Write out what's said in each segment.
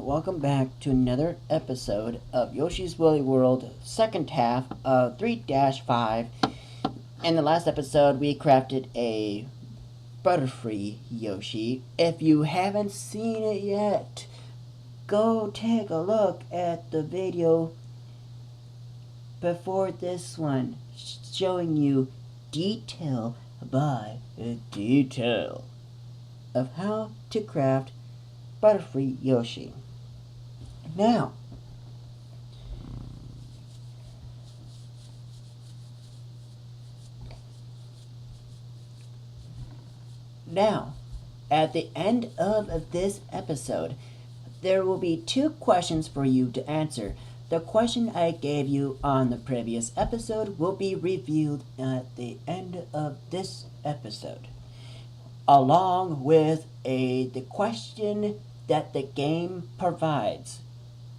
welcome back to another episode of Yoshi's Woolly World, second half of 3-5. In the last episode, we crafted a Butterfree Yoshi. If you haven't seen it yet, go take a look at the video before this one, showing you detail by detail of how to craft Butterfree Yoshi. Now, at the end of this episode, there will be two questions for you to answer. The question I gave you on the previous episode will be revealed at the end of this episode, along with the question that the game provides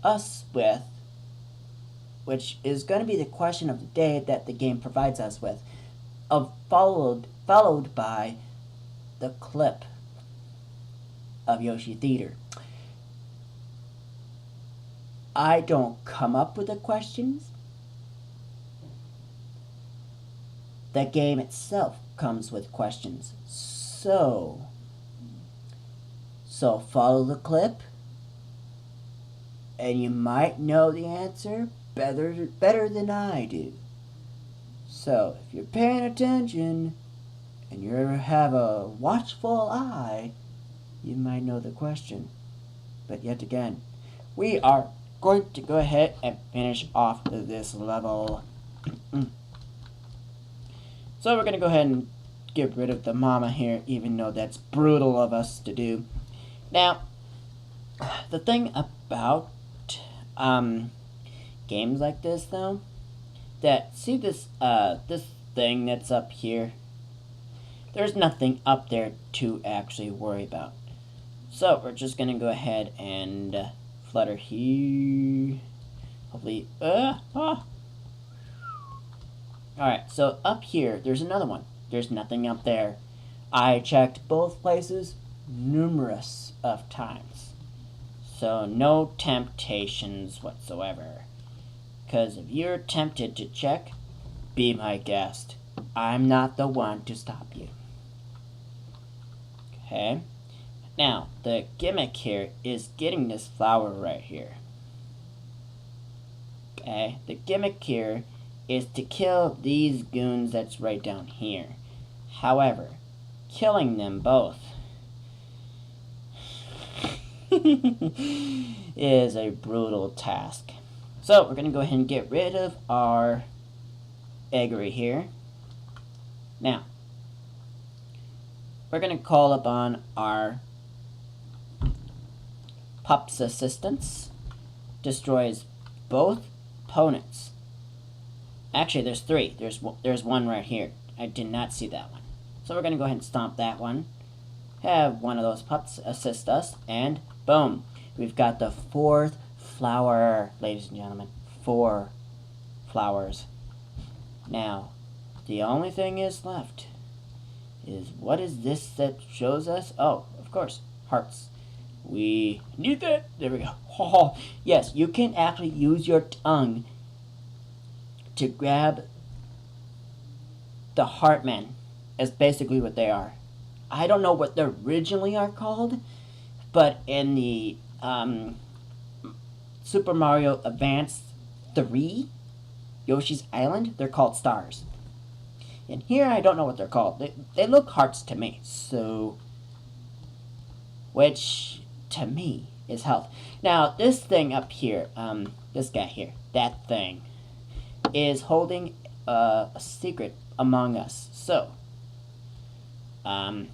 us with, which is going to be the question of the day that the game provides us with, followed by the clip of Yoshi Theater. I don't come up with the questions. The game itself comes with questions. So follow the clip, and you might know the answer better than I do. So if you're paying attention and you have a watchful eye, you might know the question. But yet again, we are going to go ahead and finish off this level. So we're going to go ahead and get rid of the mama here, even though that's brutal of us to do. Now, the thing about games like this, though, that see this thing that's up here, there's nothing up there to actually worry about. So we're just gonna go ahead and flutter here. Hopefully, Alright, so up here, there's another one. There's nothing up there. I checked both places numerous of times. So no temptations whatsoever. Because if you're tempted to check, be my guest. I'm not the one to stop you. Okay. Now, the gimmick here is getting this flower right here. Okay. The gimmick here is to kill these goons that's right down here. However, killing them both is a brutal task. So we're going to go ahead and get rid of our eggery here. Now, we're going to call upon our Pup's assistance. Destroys both opponents. Actually, there's three. There's one right here. I did not see that one. So we're going to go ahead and stomp that one. Have one of those pups assist us, and boom. We've got the fourth flower, ladies and gentlemen. 4 flowers. Now, the only thing is left is, what is this that shows us? Oh, of course, hearts. We need that. There we go. Oh, yes, you can actually use your tongue to grab the Heartmen. Is basically what they are. I don't know what they originally are called, but in the Super Mario Advance 3, Yoshi's Island, they're called stars. And here, I don't know what they're called. They look hearts to me, so, which to me is health. Now, this thing up here, this guy here, that thing, is holding a secret among us. So, let's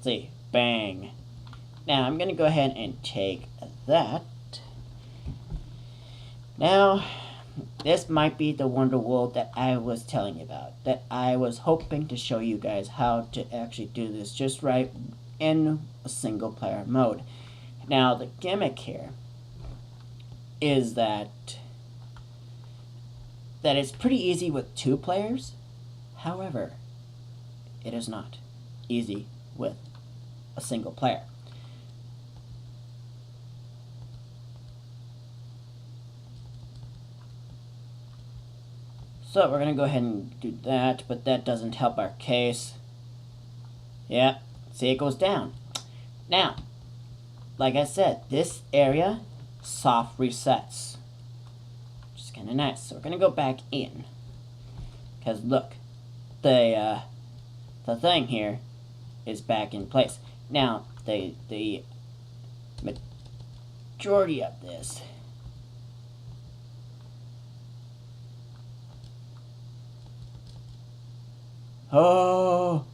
see. Bang. Now, I'm going to go ahead and take that. Now, this might be the Wonder World that I was telling you about. That I was hoping to show you guys how to actually do this just right in a single player mode. Now, the gimmick here is that it's pretty easy with 2 players. However, it is not easy with a single player. So we're going to go ahead and do that, but that doesn't help our case. Yeah, see, it goes down. Now, like I said, this area soft resets, which is kind of nice. So we're going to go back in, because look, the thing here is back in place. Now, the majority of this oh,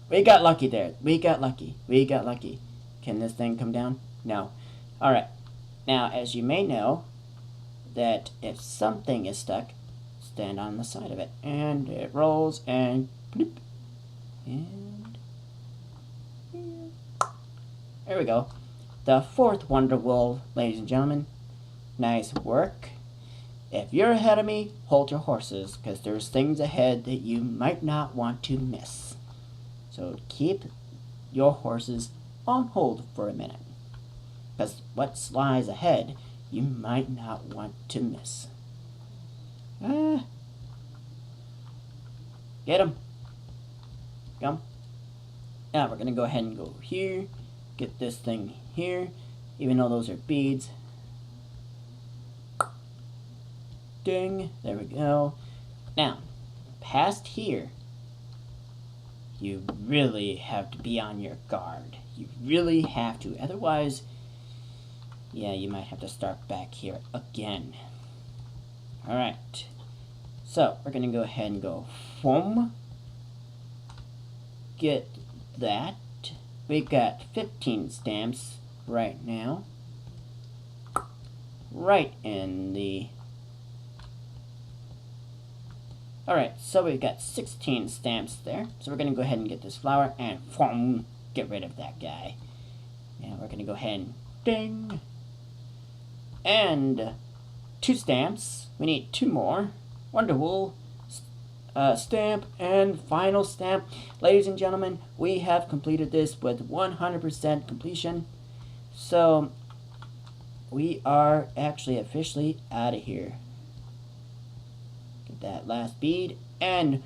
we got lucky there. We got lucky. Can this thing come down? No. Alright. Now, as you may know, that if something is stuck, stand on the side of it. And it rolls and bloop. And there we go. The fourth Wonder Wool, ladies and gentlemen. Nice work. If you're ahead of me, hold your horses, because there's things ahead that you might not want to miss. So keep your horses on hold for a minute, because what lies ahead you might not want to miss. Get him. Come. Now we're going to go ahead and go here, get this thing here, even though those are beads. Ding, there we go. Now, past here, you really have to be on your guard. You really have to, otherwise, yeah, you might have to start back here again. Alright, so we're going to go ahead and go foam. Get that. We've got 15 stamps right now. Right in the... Alright, so we've got 16 stamps there. So we're going to go ahead and get this flower and foam, get rid of that guy. Now we're going to go ahead and ding. And 2 stamps. We need 2 more. Wonder Wool stamp and final stamp. Ladies and gentlemen, we have completed this with 100% completion. So we are actually officially out of here. Get that last bead and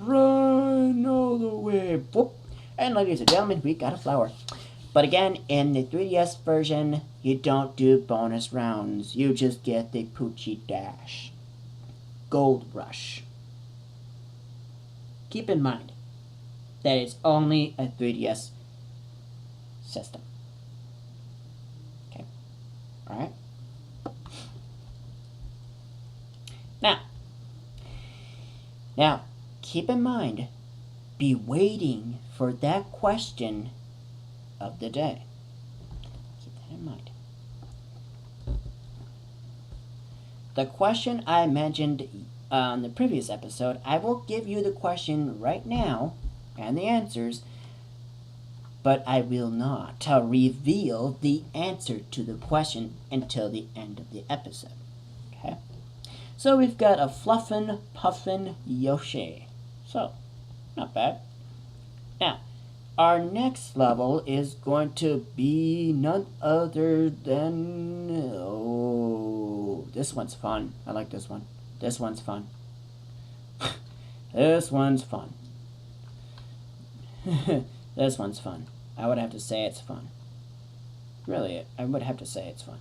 run all the way. Whoop. And ladies and gentlemen, we got a flower. But again, in the 3DS version, you don't do bonus rounds. You just get the Poochie Dash. Gold Rush. Keep in mind that it's only a 3DS system. Okay. Alright. Now, keep in mind, be waiting for that question of the day. Keep that in mind. The question I mentioned on the previous episode, I will give you the question right now and the answers, but I will not reveal the answer to the question until the end of the episode. Okay? So we've got a Fluffin' Puffin' Yoshi. So, not bad. Now, our next level is going to be none other than... Oh, this one's fun. I like this one. This one's fun. This one's fun. This one's fun. I would have to say it's fun. Really, I would have to say it's fun.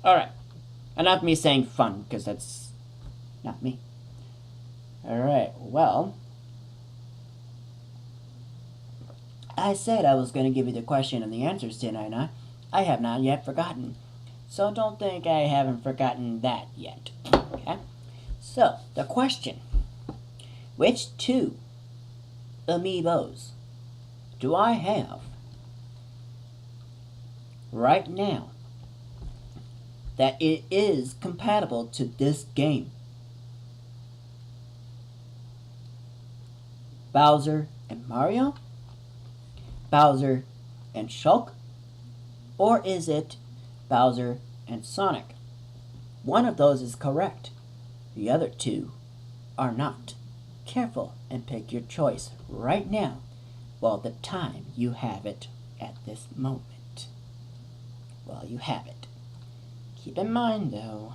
Alright. And not me saying fun, because that's not me. Alright, well... I said I was going to give you the question and the answers, didn't I not? I have not yet forgotten. So don't think I haven't forgotten that yet. Okay? So, the question. Which 2 amiibos do I have right now that it is compatible to this game? Bowser and Mario? Bowser and Shulk? Or is it Bowser and Sonic. One of those is correct. The other two are not. Careful and pick your choice right now while the time you have it at this moment. While you have it. Keep in mind, though,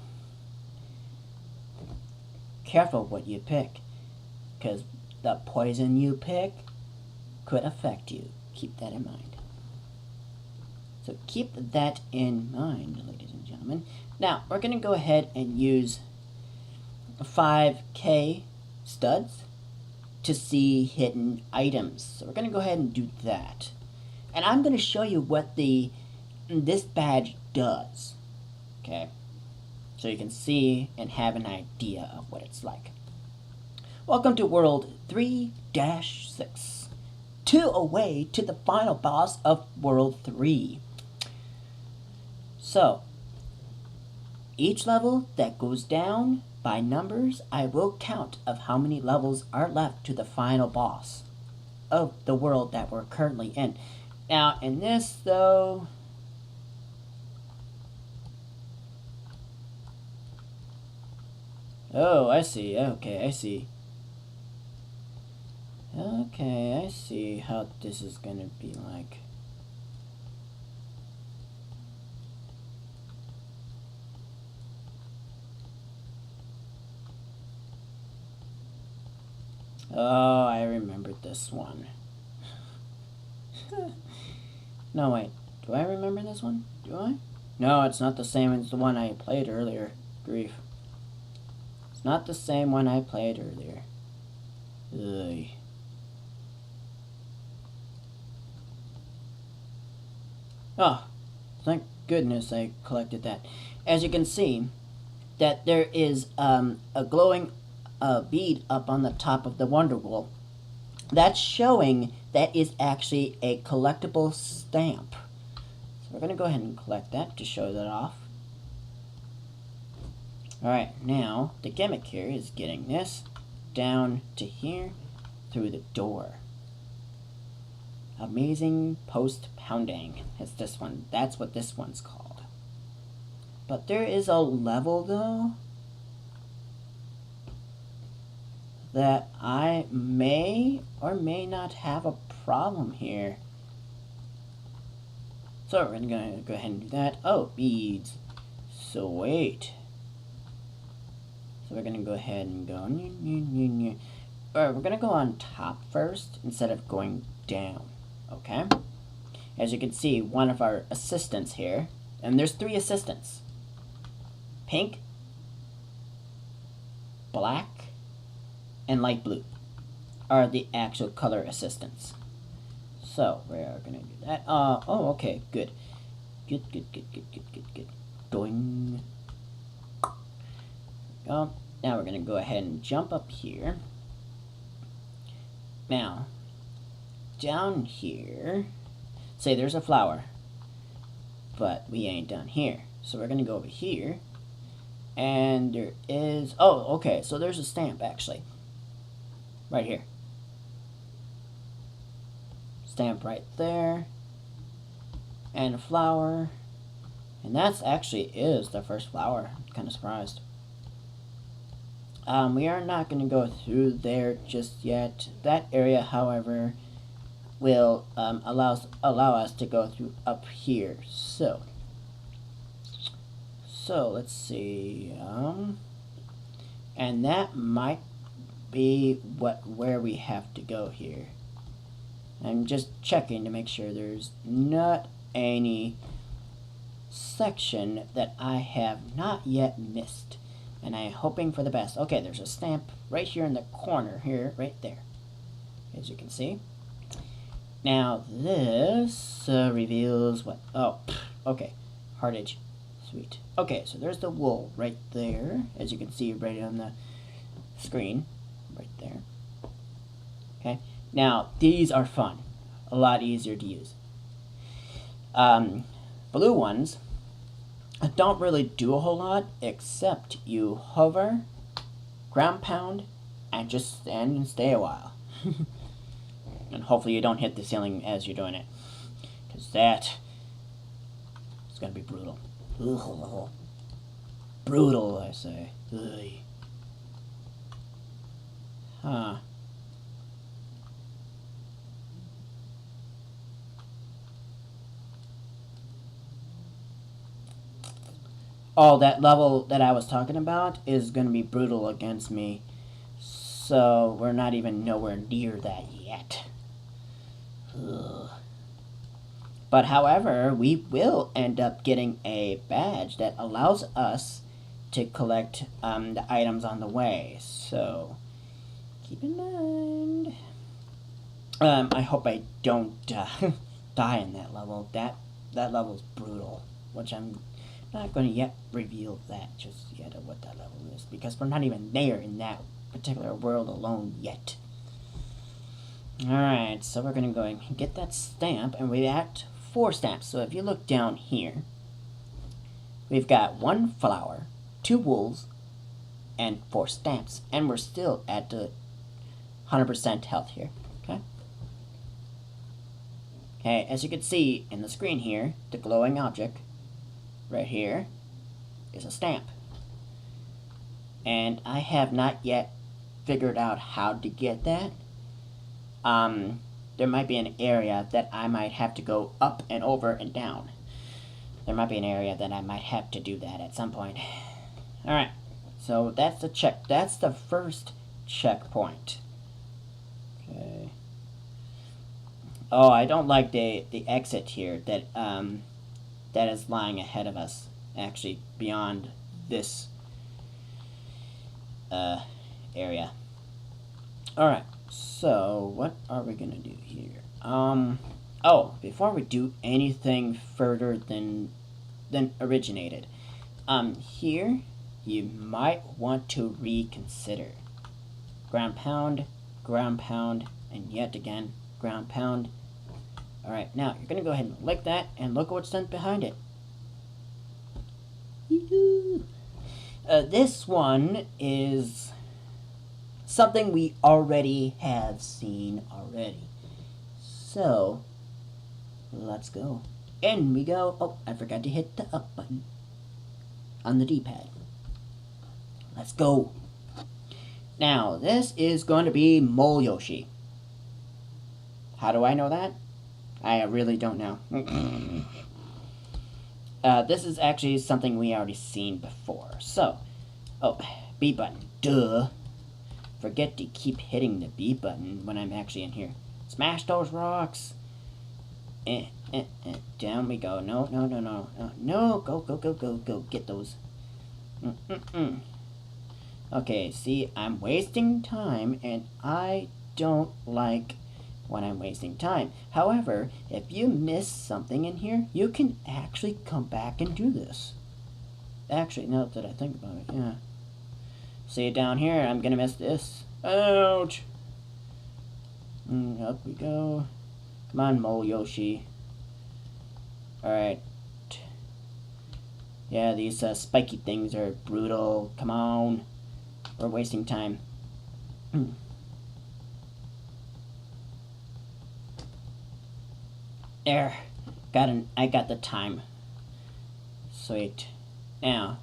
careful what you pick, because the poison you pick could affect you. Keep that in mind. So keep that in mind, ladies and gentlemen. Now, we're going to go ahead and use 5K studs to see hidden items. So we're going to go ahead and do that. And I'm going to show you what this badge does. Okay? So you can see and have an idea of what it's like. Welcome to World 3-6. 2 away to the final boss of World 3. So, each level that goes down by numbers, I will count of how many levels are left to the final boss of the world that we're currently in. Now, in this, though, oh, I see. Okay, I see. Okay, I see how this is gonna be like. Oh, I remembered this one. No, wait. Do I remember this one? Do I? No, it's not the same as the one I played earlier. Grief. It's not the same one I played earlier. Ugh. Oh, thank goodness I collected that. As you can see, that there is a glowing bead up on the top of the Wonderwall. That's showing that is actually a collectible stamp. So we're going to go ahead and collect that to show that off. Alright, now the gimmick here is getting this down to here through the door. Amazing Post Pounding is this one. That's what this one's called. But there is a level, though, that I may or may not have a problem here. So we're going to go ahead and do that. Oh, beads. Sweet. So we're going to go ahead and go... Alright, we're going to go on top first instead of going down. Okay? As you can see, one of our assistants here, and there's 3 assistants. Pink, black, and light blue are the actual color assistants. So, we're going to do that. Oh, okay, good. Good. Doing. Now we're going to go ahead and jump up here. Now, down here, say there's a flower, but we ain't done here. So we're going to go over here, and there is, oh, okay, so there's a stamp, actually. Right here. Stamp right there. And a flower. And that's actually is the first flower. I'm kind of surprised. We are not going to go through there just yet. That area, however, will allow us to go through up here. So let's see. And that might be where we have to go here. I'm just checking to make sure there's not any section that I have not yet missed. And I'm hoping for the best. Okay, there's a stamp right here in the corner here, right there. As you can see. Now this reveals what? Oh, okay. Hard edge. Sweet. Okay, so there's the wool right there. As you can see right on the screen. Right there. Okay. Now, these are fun. A lot easier to use. Blue ones don't really do a whole lot, except you hover, ground pound, and just stand and stay a while. And hopefully you don't hit the ceiling as you're doing it, because that is going to be brutal. Ugh. Brutal, I say. Ugh. Huh. Oh, that level that I was talking about is going to be brutal against me. So, we're not even nowhere near that yet. Ugh. But however, we will end up getting a badge that allows us to collect the items on the way. So, keep in mind. I hope I don't die in that level. That level's brutal, which I'm not going to yet reveal that just yet of what that level is, because we're not even there in that particular world alone yet. Alright, so we're going to go and get that stamp, and we're at 4 stamps. So if you look down here, we've got 1 flower, 2 wolves, and 4 stamps, and we're still at the 100% health here. Okay. Okay, as you can see in the screen here, the glowing object right here is a stamp. And I have not yet figured out how to get that. There might be an area that I might have to go up and over and down. There might be an area that I might have to do that at some point. Alright, so that's the check. That's the first checkpoint. Okay. Oh, I don't like the exit here that that is lying ahead of us, actually beyond this area. Alright, so what are we gonna do here? Oh, before we do anything further than originated, here you might want to reconsider. Ground pound, and yet again, ground pound. Alright, now you're going to go ahead and lick that, and look at what's sent behind it. This one is something we already have seen already. So, let's go. In we go. Oh, I forgot to hit the up button on the D-pad. Let's go. Now, this is going to be Mole Yoshi. How do I know that? I really don't know. This is actually something we already seen before. So, oh, B button. Duh. Forget to keep hitting the B button when I'm actually in here. Smash those rocks. Down we go. No. No, go. Get those. Okay, see, I'm wasting time, and I don't like when I'm wasting time. However, if you miss something in here, you can actually come back and do this. Actually, now that I think about it, yeah. See, down here, I'm gonna miss this. Ouch! Up we go. Come on, Mole Yoshi. Alright. Yeah, these spiky things are brutal. Come on. We're wasting time. There. I got the time. Sweet. Now.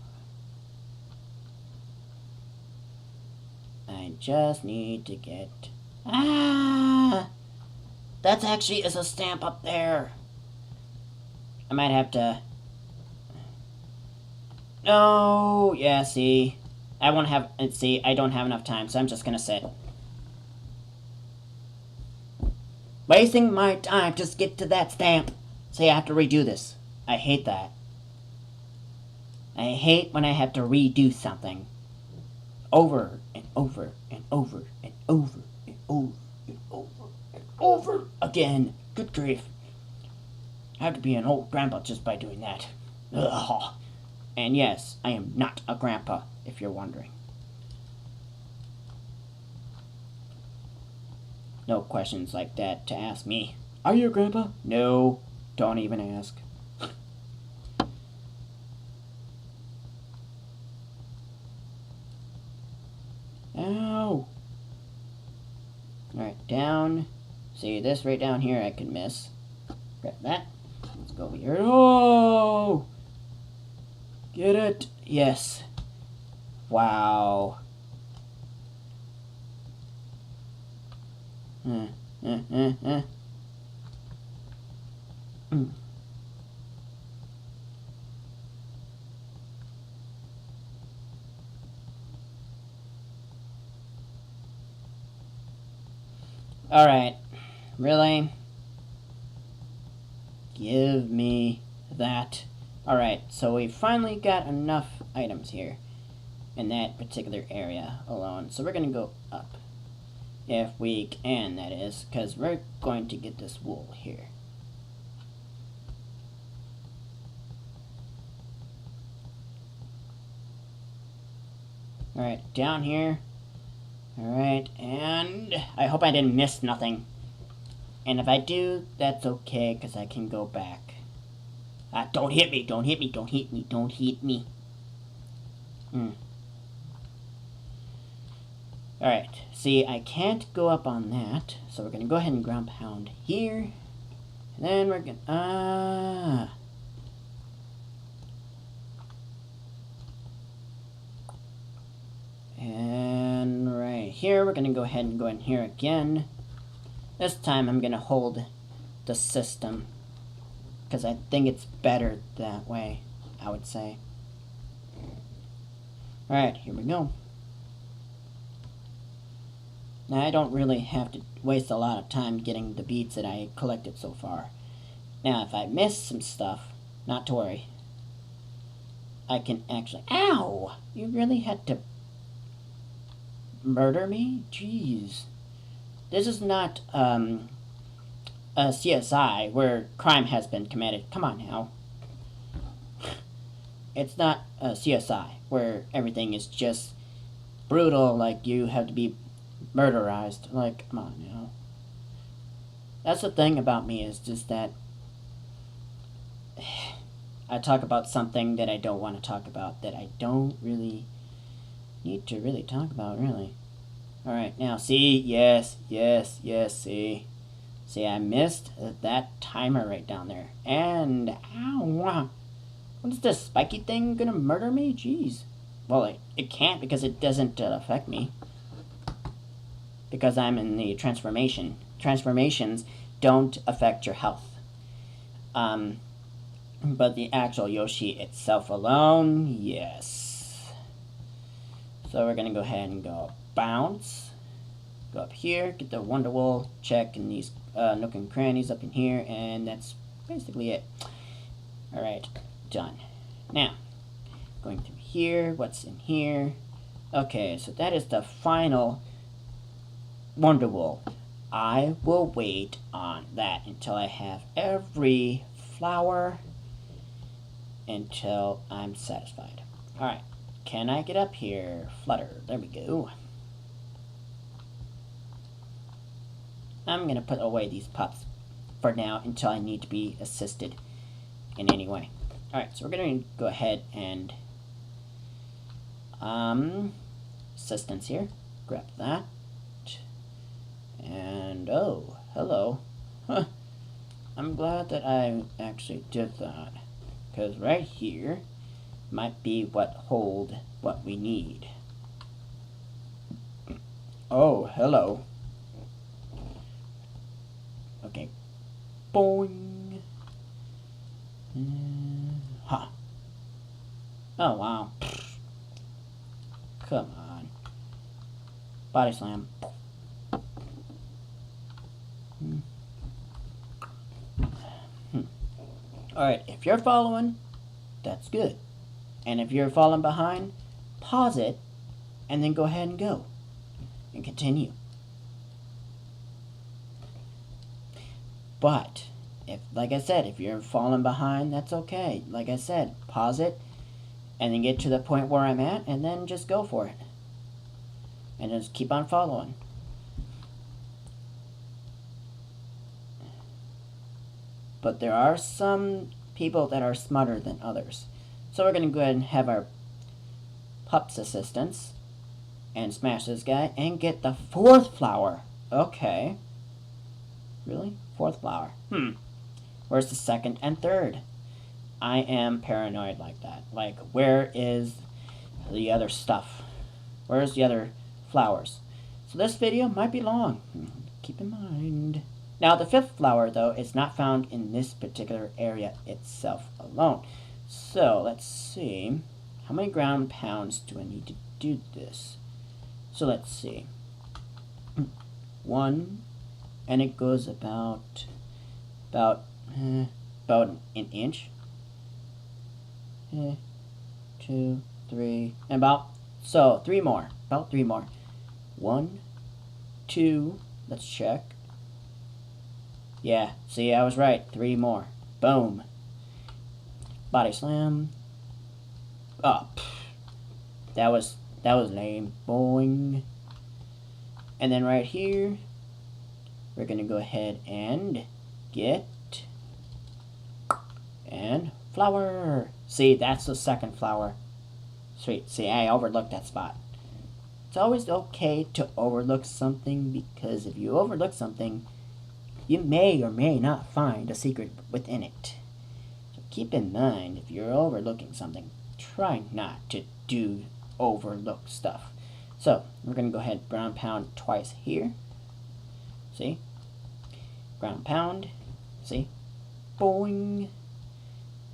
I just need to get... Ah! That's actually is a stamp up there. I might have to... No! Yeah, see? I won't have... See, I don't have enough time, so I'm just gonna sit. Wasting my time just get to that stamp. See, I have to redo this. I hate that. I hate when I have to redo something. Over and over and over and over and over and over and over again. Good grief. I have to be an old grandpa just by doing that. Ugh. And yes, I am not a grandpa, if you're wondering. No questions like that to ask me. Are you a grandpa? No, don't even ask. Ow! Alright, down. See, this right down here I can miss. Grab that. Let's go over here. Oh! Get it? Yes. Wow. Mm. Alright. Really? Give me that. Alright, so we finally got enough items here in that particular area alone. So we're going to go up. If we can, that is. Because we're going to get this wool here. Alright, down here. Alright, and I hope I didn't miss nothing. And if I do, that's okay, because I can go back. Don't hit me, don't hit me, don't hit me, don't hit me. Alright, see, I can't go up on that, so we're going to go ahead and ground pound here. And then we're going to... And right here, we're going to go ahead and go in here again. This time I'm going to hold the system, because I think it's better that way, I would say. Alright, here we go. Now I don't really have to waste a lot of time getting the beads that I collected so far. Now if I miss some stuff, not to worry. I can actually... Ow! You really had to murder me? Jeez. This is not a CSI where crime has been committed. Come on now. It's not a CSI where everything is just brutal, like you have to be murderized. Like, come on now. That's the thing about me, is just that I talk about something that I don't want to talk about, that I don't really need to really talk about, really. Alright, now see, yes, see. See, I missed that timer right down there. And, ow, what is this, spiky thing gonna murder me? Jeez. Well, it can't, because it doesn't affect me. Because I'm in the transformation. Transformations don't affect your health. But the actual Yoshi itself alone, yes. So we're gonna go ahead and go bounce. Go up here, get the Wonder Wool, check in these nook and crannies up in here, and that's basically it. Alright, done. Now, going through here, what's in here? Okay, so that is the final Wonder Wool. I will wait on that until I have every flower, until I'm satisfied. Alright, can I get up here? Flutter, there we go. I'm going to put away these pups for now until I need to be assisted in any way. Alright, so we're going to go ahead and assistance here. Grab that. And, oh, hello. Huh. I'm glad that I actually did that, because right here might be what hold what we need. Oh, hello. Okay. Boing. Ha. Oh, wow. Come on. Body slam. Alright, if you're following, that's good. And if you're falling behind, pause it, and then go ahead and go. And continue. But, if, like I said, if you're falling behind, that's okay. Like I said, pause it, and then get to the point where I'm at, and then just go for it. And just keep on following. But there are some people that are smarter than others. So we're going to go ahead and have our pups assistants and smash this guy and get the 4th flower. Okay. Really? 4th flower. Where's the 2nd and 3rd? I am paranoid like that. Like, where is the other stuff? Where's the other flowers? So this video might be long. Keep in mind. Now, the 5th flower, though, is not found in this particular area itself alone. So, let's see. How many ground pounds do I need to do this? So, let's see. 1, and it goes about an inch. 2, 3, and about 3 more. About 3 more. 1, 2. Let's check. Yeah, see, I was right. 3 more. Boom. Body slam. Oh, that was lame. Boing. And then right here, we're gonna go ahead and get and flower. See, that's the 2nd flower. Sweet. See, I overlooked that spot. It's always okay to overlook something, because if you overlook something, you may or may not find a secret within it. So keep in mind, if you're overlooking something, try not to overlook stuff. So, we're going to go ahead and ground pound twice here. See? Ground pound. See? Boing.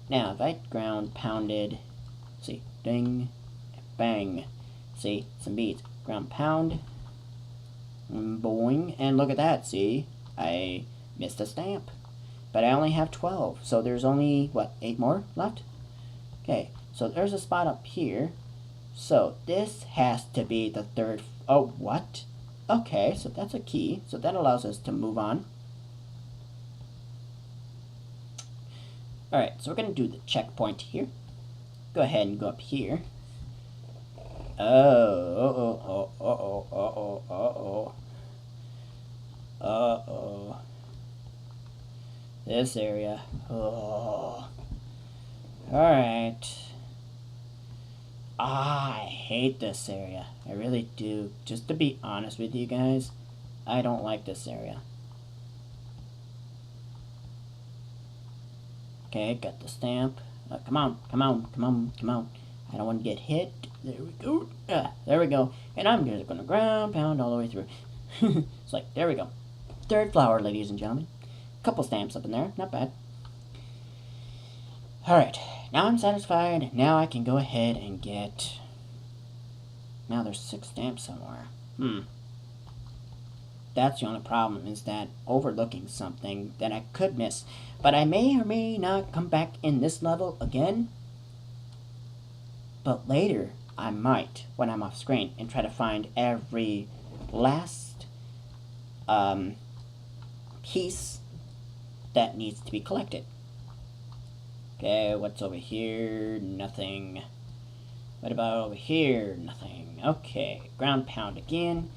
Now, if I ground pounded, see? Ding. Bang. See? Some beads. Ground pound. Boing. And look at that. See? I missed a stamp. But I only have 12. So there's only, what, 8 more left? Okay. So there's a spot up here. So this has to be the 3rd. Oh, what? Okay, so that's a key. So that allows us to move on. Alright, so we're going to do the checkpoint here. Go ahead and go up here. Uh-oh. This area. Oh. Alright. I hate this area. I really do. Just to be honest with you guys, I don't like this area. Okay, got the stamp. Come on. I don't want to get hit. There we go. There we go. And I'm just going to ground pound all the way through. It's like, there we go. 3rd flower, ladies and gentlemen. Couple stamps up in there. Not bad. Alright. Now I'm satisfied. Now I can go ahead and get... Now there's 6 stamps somewhere. That's the only problem, is that overlooking something that I could miss. But I may or may not come back in this level again. But later, I might, when I'm off screen, and try to find every last piece that needs to be collected. Okay, what's over here? Nothing. What about over here? Nothing. Okay, ground pound again.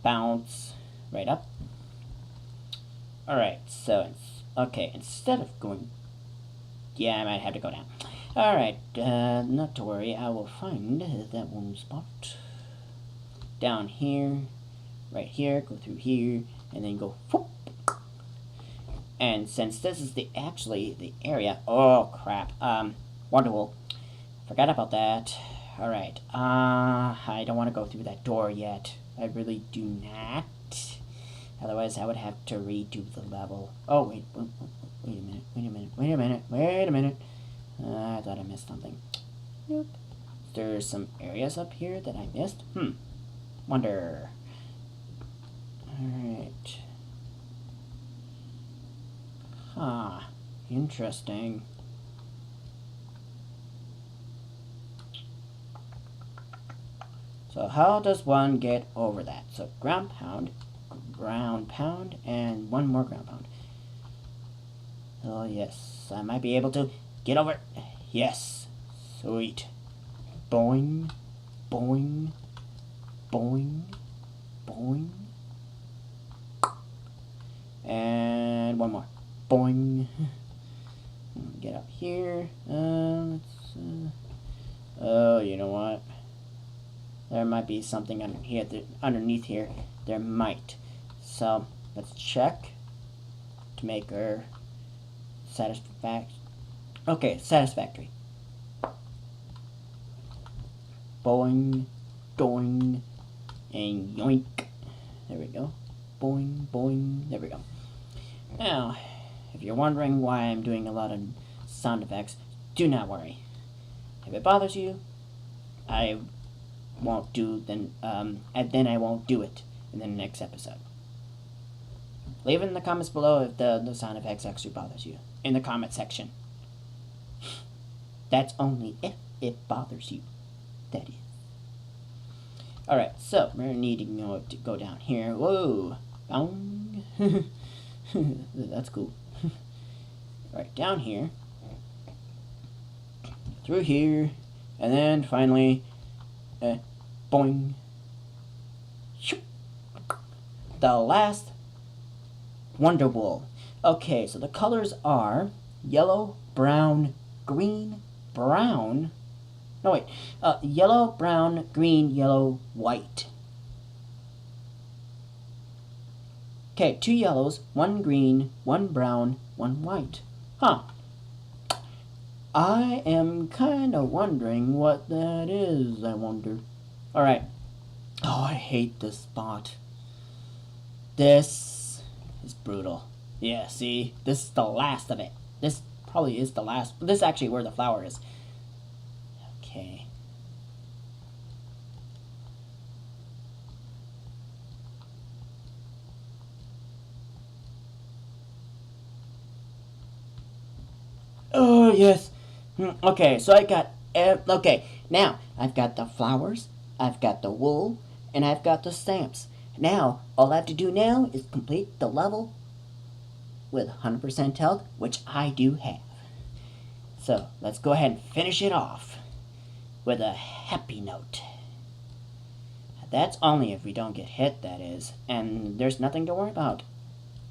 Bounce right up. Alright, so, okay, instead of going... Yeah, I might have to go down. Alright, not to worry, I will find that one spot. Down here, right here, go through here, and then go whoop. And since this is actually the area... Oh, crap. Wonderwall. Forgot about that. Alright, I don't want to go through that door yet. I really do not. Otherwise, I would have to redo the level. Oh, wait a minute. I thought I missed something. Nope. There's some areas up here that I missed. Wonder. Alright. Huh. Interesting. So how does one get over that? So ground pound, and one more ground pound. Oh yes, I might be able to get over it. Yes. Sweet. Boing, boing, boing, boing. And one more. Boing. Get up here. Oh, you know what? There might be something underneath here. There might. So, let's check to make her satisfaction. Okay, satisfactory. Boing, doing, and yoink. There we go. Boing, boing. There we go. Now, if you're wondering why I'm doing a lot of sound effects, do not worry. If it bothers you, I won't do and then I won't do it in the next episode. Leave it in the comments below if the sound effects actually bothers you in the comment section. That's only if it bothers you. That is. Alright, so we're needing to go down here. Whoa! Bong. That's cool. Alright, down here. Through here. And then finally, boing. The last Wonder Wool. Okay, so the colors are yellow, brown, green, brown. No, wait. Yellow, brown, green, yellow, white. Okay, 2 yellows, 1 green, 1 brown, 1 white. Huh. I am kind of wondering what that is, I wonder. Alright. Oh, I hate this spot. This is brutal. Yeah, see? This is the last of it. This probably is the last. This is actually where the flower is. Okay. Oh, yes. Okay, so I got... okay, now I've got the flowers, I've got the wool, and I've got the stamps. Now, all I have to do now is complete the level with 100% health, which I do have. So, let's go ahead and finish it off with a happy note. That's only if we don't get hit, that is. And there's nothing to worry about.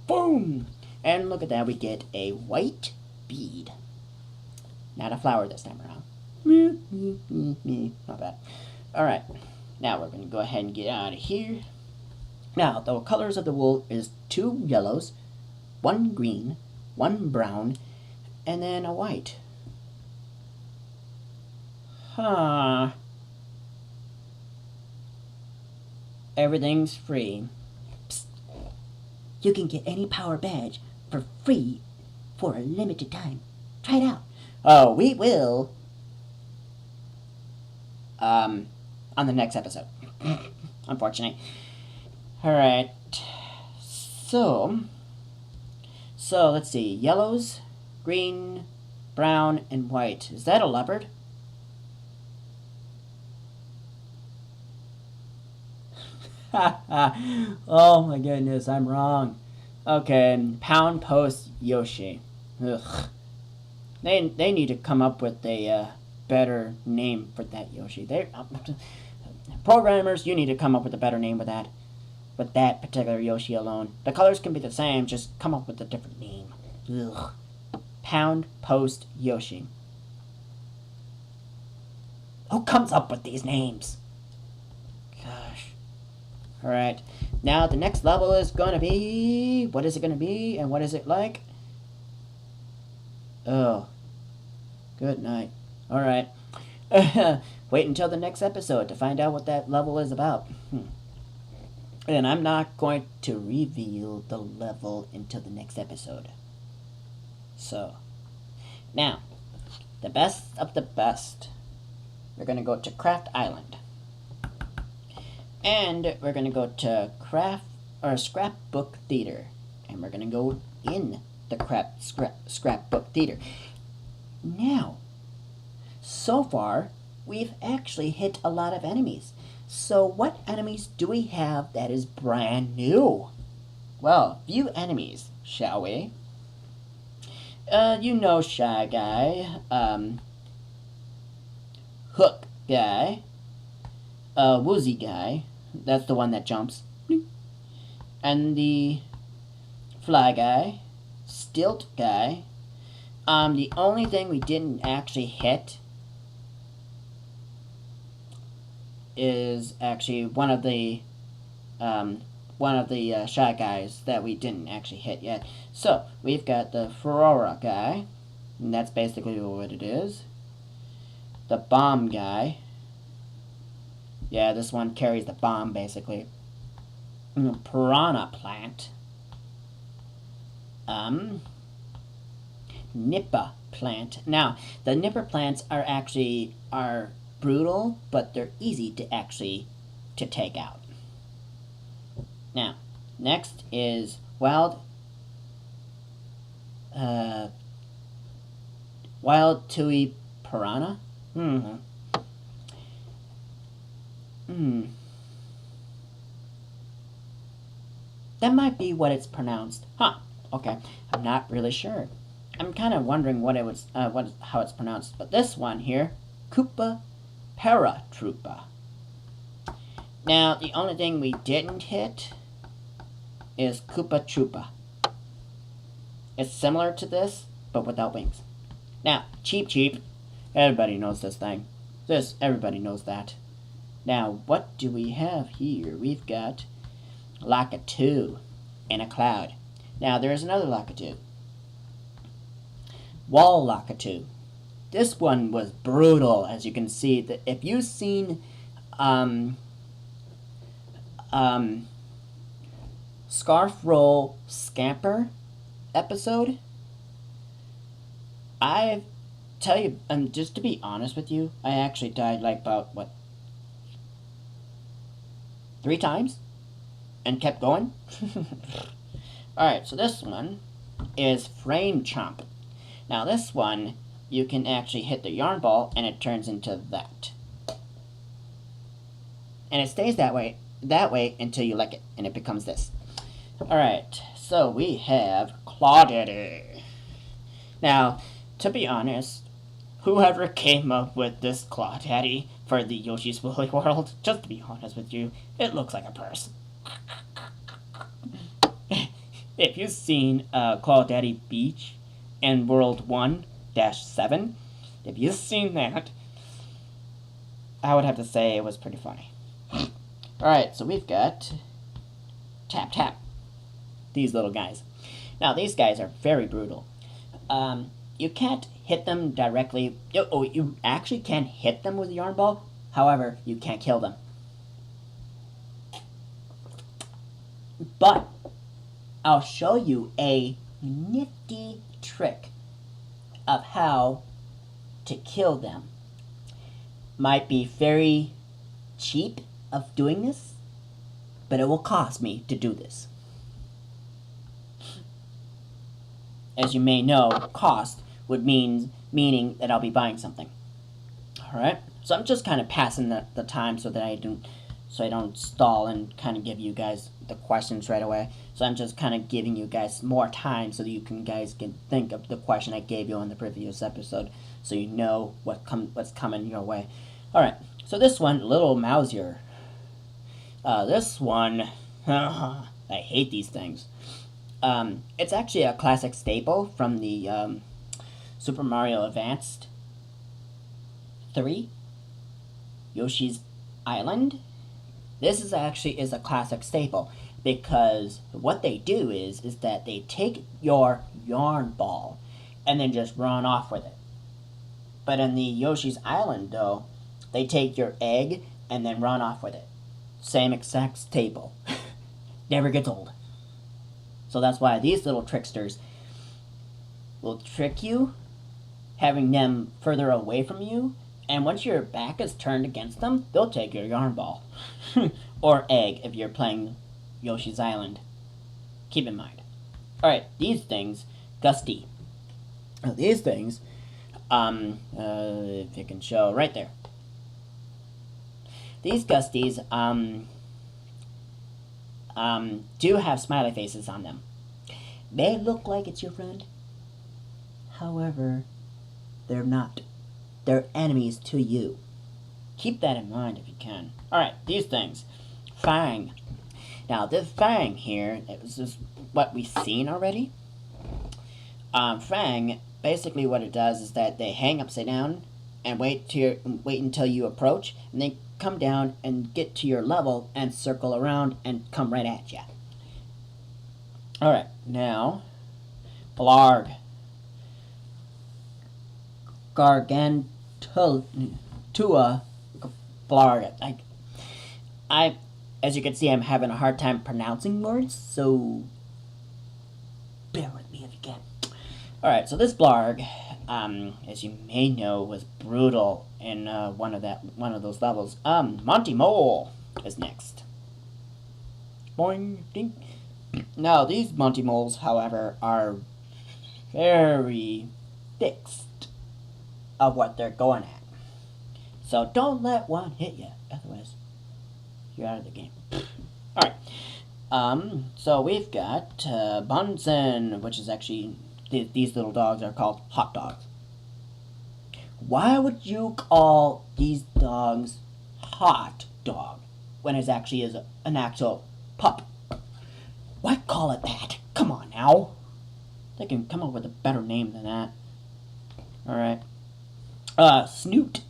Boom! And look at that, we get a white bead. Not a flower this time around. Not bad. Alright, now we're going to go ahead and get out of here. Now, the colors of the wool is 2 yellows, 1 green, 1 brown, and then a white. Huh. Everything's free. Psst. You can get any power badge for free for a limited time. Try it out. Oh, we will. On the next episode. Unfortunately. Alright. So, let's see. Yellows, green, brown, and white. Is that a leopard? Oh my goodness, I'm wrong. Okay, Pound Post Yoshi. Ugh. They need to come up with a better name for that Yoshi. Programmers, you need to come up with a better name with that particular Yoshi alone. The colors can be the same, just come up with a different name. Ugh. Pound Post Yoshi. Who comes up with these names? Gosh. Alright. Now the next level is gonna be... What is it gonna be? And what is it like? Oh. Good night. Alright. Wait until the next episode to find out what that level is about. And I'm not going to reveal the level until the next episode. So, now, the best of the best. We're going to go to Craft Island. And we're going to go to Scrapbook Theater. And we're going to go in the Scrapbook Theater. Now, so far, we've actually hit a lot of enemies. So what enemies do we have that is brand new? Well, few enemies, shall we? You know Shy Guy, Hook Guy, Woozy Guy, that's the one that jumps, and the Fly Guy, Stilt Guy. The only thing we didn't actually hit is actually one of the Shy Guys that we didn't actually hit yet. So we've got the Ferrora guy, And that's basically what it is. The bomb guy. Yeah, this one carries the bomb, basically. Piranha plant. Nipah plant. Now, the Nipah plants are brutal, but they're easy to take out. Now, next is wild tui piranha. That might be what it's pronounced. Huh. Okay. I'm not really sure. I'm kind of wondering how it's pronounced. But this one here, Koopa Paratroopa. Now, the only thing we didn't hit is Koopa Troopa. It's similar to this, but without wings. Now, Cheep. Everybody knows this thing. Everybody knows that. Now, what do we have here? We've got Lakitu in a cloud. Now, there's another Lakitu. Wall Lakitu. This one was brutal, as you can see. If you've seen Scarf Roll Scamper episode, I tell you, just to be honest with you, I actually died like about, 3 times? And kept going? Alright, so this one is Frame Chomp. Now this one, you can actually hit the yarn ball and it turns into that. And it stays that way until you lick it, and it becomes this. Alright, so we have Clawdaddy. Now, to be honest, whoever came up with this Clawdaddy for the Yoshi's Woolly World, just to be honest with you, it looks like a purse. If you've seen Clawdaddy Beach in World 1-7, if you've seen that, I would have to say it was pretty funny. Alright, so we've got Tap. These little guys. Now, these guys are very brutal. You can't hit them directly. You actually can hit them with a yarn ball. However, you can't kill them. But I'll show you a nifty trick of how to kill them. Might be very cheap of doing this, but it will cost me to do this. As you may know, cost would meaning that I'll be buying something. Alright? So I'm just kind of passing the time so that I don't stall and kind of give you guys the questions right away. So I'm just kind of giving you guys more time so that you guys can think of the question I gave you on the previous episode, so you know what's coming your way. Alright, so this one, Little Mousier. This one, I hate these things. It's actually a classic staple from the Super Mario Advanced 3, Yoshi's Island. This is a classic staple because what they do is that they take your yarn ball and then just run off with it. But in the Yoshi's Island, though, they take your egg and then run off with it. Same exact staple. Never gets old. So that's why these little tricksters will trick you, having them further away from you, and once your back is turned against them, they'll take your yarn ball. Or egg if you're playing Yoshi's Island. Keep in mind. Alright, these things, Gusty. Now, these things, if you can show right there. These Gusties, do have smiley faces on them. They look like it's your friend. However, they're not. They're enemies to you. Keep that in mind if you can. Alright, these things. Fang. Now, this Fang here, this is what we've seen already. Fang, basically what it does is that they hang upside down and wait until you approach, and they come down and get to your level and circle around and come right at you. Alright, now, Blarg. Gargantua blarg. I, as you can see, I'm having a hard time pronouncing words, so bear with me if you can. Alright, so this blarg, as you may know, was brutal in one of those levels. Monty Mole is next. Boing, ding. Now, these Monty Moles, however, are very fixed of what they're going at. So don't let one hit you, otherwise you're out of the game. Alright, so we've got Bunsen, which is actually, these little dogs are called hot dogs. Why would you call these dogs hot dog when it actually is an actual pup? Why call it that? Come on now. They can come up with a better name than that. Alright. Snoot.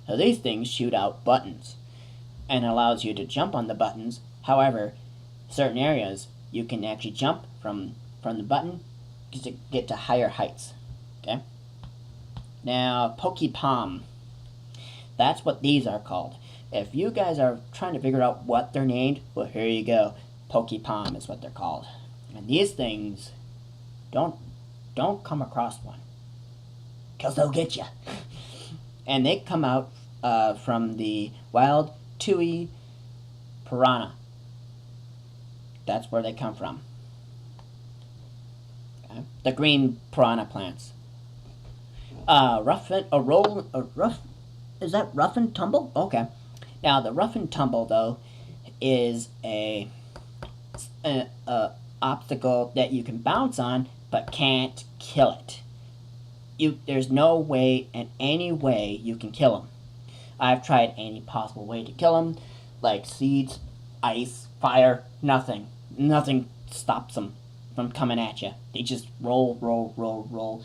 So these things shoot out buttons and allows you to jump on the buttons. However, certain areas you can actually jump from the button to get to higher heights. Okay? Now, Pokepom. That's what these are called. If you guys are trying to figure out what they're named, well, here you go. Pokepom is what they're called. And these things, don't come across one, because they'll get you. And they come out from the wild Tui piranha. That's where they come from. Okay? The green piranha plants. Rough is that rough and tumble? Okay. Now the rough and tumble though is a obstacle that you can bounce on but can't kill it. There's no way in any way you can kill them. I've tried any possible way to kill them, like seeds, ice, fire, nothing. Nothing stops them from coming at you. They just roll,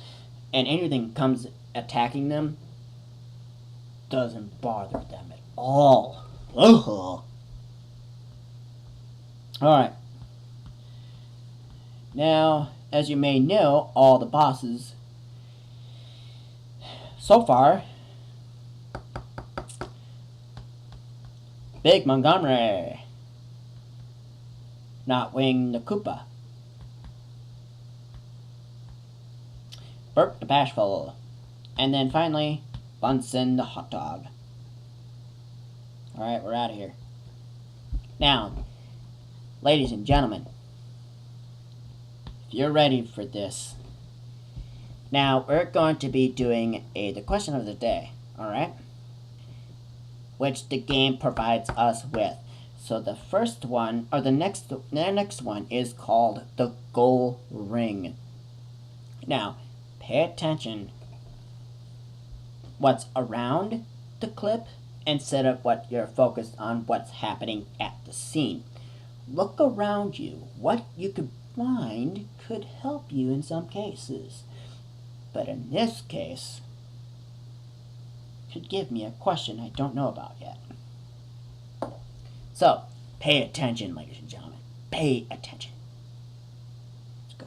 and anything comes attacking them doesn't bother them at all. Alright. Now, as you may know, all the bosses so far, Big Montgomery, Notwing the Koopa, Bert the Bashful, and then finally, Bunsen the Hot Dog. Alright, we're out of here. Now, ladies and gentlemen, if you're ready for this, now we're going to be doing the question of the day, alright? Which the game provides us with. So the first one, or the next one is called the Goal Ring. Now, pay attention what's around the clip instead of what you're focused on what's happening at the scene. Look around you. What you could find could help you in some cases. But in this case, could give me a question I don't know about yet. So, pay attention, ladies and gentlemen. Pay attention. Let's go.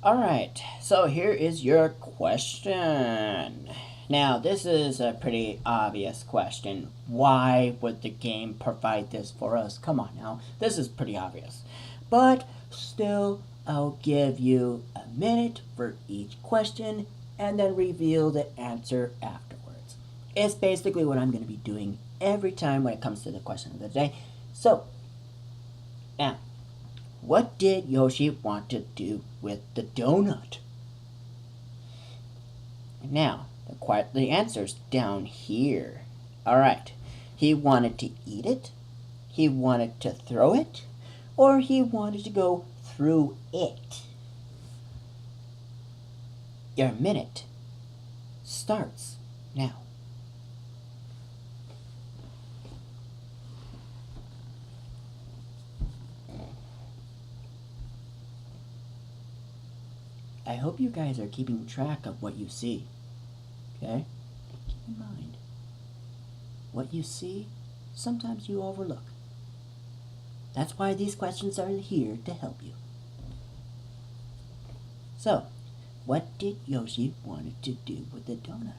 Alright, so here is your question. Now, this is a pretty obvious question. Why would the game provide this for us? Come on now, this is pretty obvious. But still, I'll give you a minute for each question and then reveal the answer afterwards. It's basically what I'm going to be doing every time when it comes to the question of the day. So, now, what did Yoshi want to do with the donut? Now, the answer's down here. Alright, he wanted to eat it, he wanted to throw it, or he wanted to go through it. Your minute starts now. I hope you guys are keeping track of what you see. Okay? Keep in mind, what you see, sometimes you overlook. That's why these questions are here to help you. So, what did Yoshi wanted to do with the donut?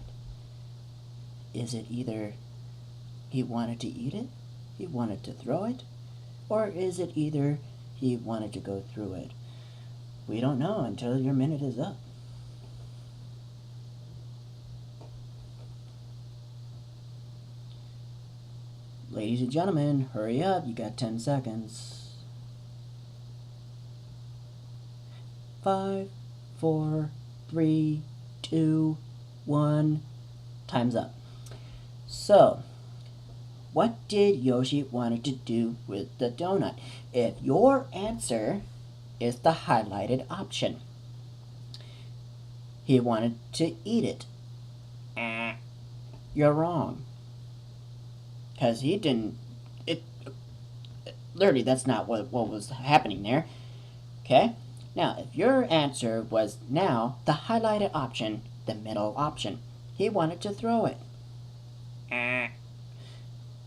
Is it either he wanted to eat it, he wanted to throw it, or is it either he wanted to go through it? We don't know until your minute is up. Ladies and gentlemen, hurry up, you got 10 seconds. 5, 4, 3, 2, 1, time's up. So, what did Yoshi wanted to do with the donut? If your answer is the highlighted option, he wanted to eat it. You're wrong. Because he didn't, literally that's not what was happening there. Okay? Now, if your answer was now the highlighted option, the middle option, he wanted to throw it.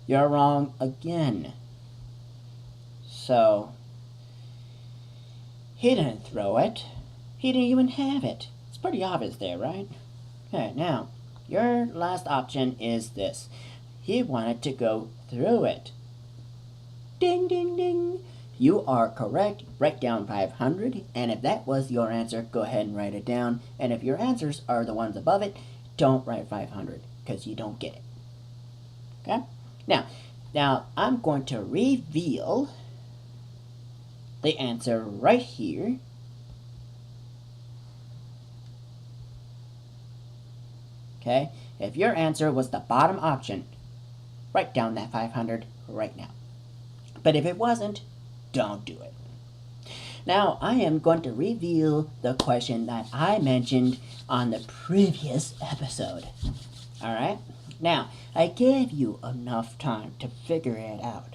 You're wrong again. So, he didn't throw it. He didn't even have it. It's pretty obvious there, right? Okay, now, your last option is this. He wanted to go through it. Ding, ding, ding. You are correct. Write down 500. And if that was your answer, go ahead and write it down. And if your answers are the ones above it, don't write 500 because you don't get it. Okay? Now I'm going to reveal the answer right here. Okay? If your answer was the bottom option, write down that 500 right now. But if it wasn't, don't do it. Now, I am going to reveal the question that I mentioned on the previous episode. Alright? Now, I gave you enough time to figure it out.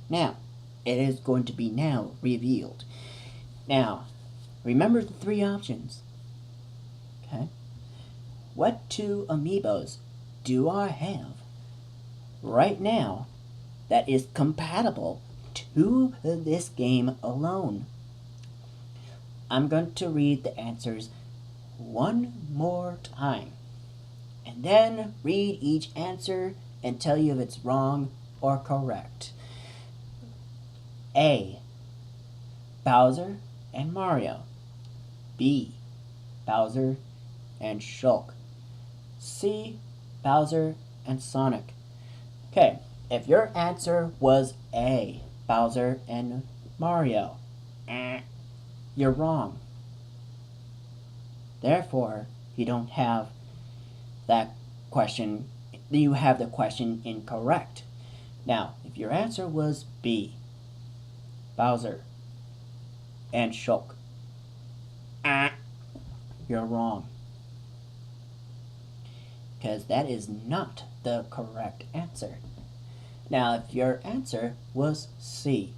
Now, it is going to be now revealed. Now, remember the 3 options. Okay? What 2 amiibos do I have right now that is compatible to this game alone? I'm going to read the answers one more time, and then read each answer and tell you if it's wrong or correct. A. Bowser and Mario. B. Bowser and Shulk. C. Bowser and Sonic. Okay, if your answer was A, Bowser and Mario, you're wrong. Therefore, you don't have that question, you have the question incorrect. Now, if your answer was B, Bowser and Shulk, you're wrong. Because that is not the correct answer. Now, if your answer was C,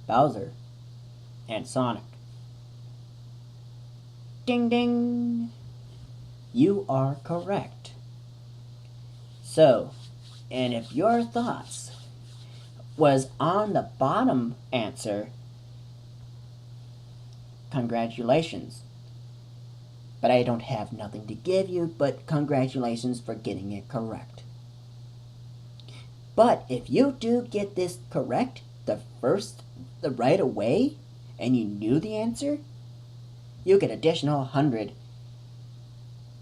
Bowser and Sonic, ding ding, you are correct. So, and if your thoughts was on the bottom answer, congratulations. But I don't have nothing to give you, but congratulations for getting it correct. But if you do get this correct the right away, and you knew the answer, you get additional 100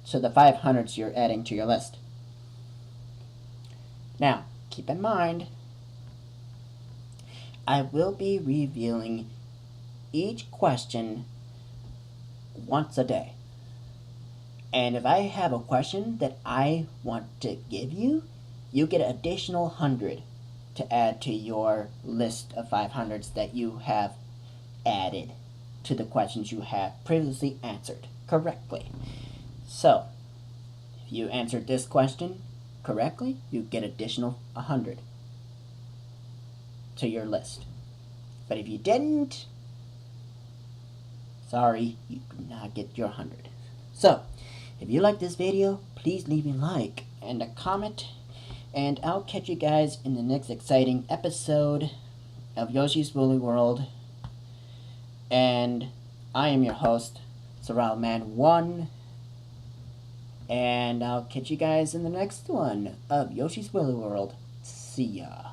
to the 500s you're adding to your list. Now, keep in mind, I will be revealing each question once a day. And if I have a question that I want to give you, you get an additional 100 to add to your list of 500s that you have added to the questions you have previously answered correctly. So, if you answered this question correctly, you get additional 100 to your list. But if you didn't, Sorry, you do not get your 100. So, if you like this video, please leave a like and a comment. And I'll catch you guys in the next exciting episode of Yoshi's Woolly World. And I am your host, SorrelMan1. And I'll catch you guys in the next one of Yoshi's Woolly World. See ya.